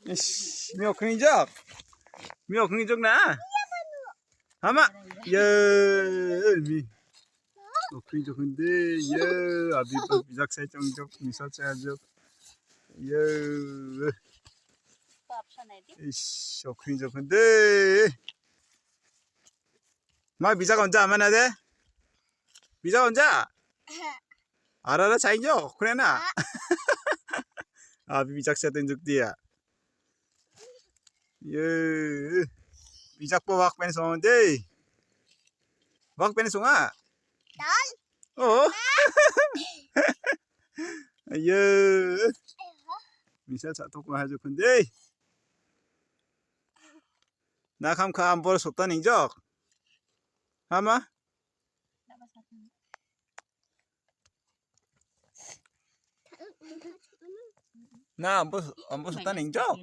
Ish, mèo khinh giấc. Mèo khinh giấc nè. Hả mà? Yeah, mi. Mèo khinh giấc hơn đi. Yeah, abi bisak saya trong giấc, misal saya giấc. Yeah. Ish, mèo khinh giấc hơn đi. Mà bisak 언제 안 만나대? 비자 언제? 알아라 차인죠? 그래나? 아 비작사 된 적디야. 예. 비작보 왁 뺀송인데. 왁 뺀송아. 어? 예. 미사 자토고 하죠 근데. 나 감카 안 벌어 쏟다는 적. 하마? 나 안 벌어 쏟다는 적.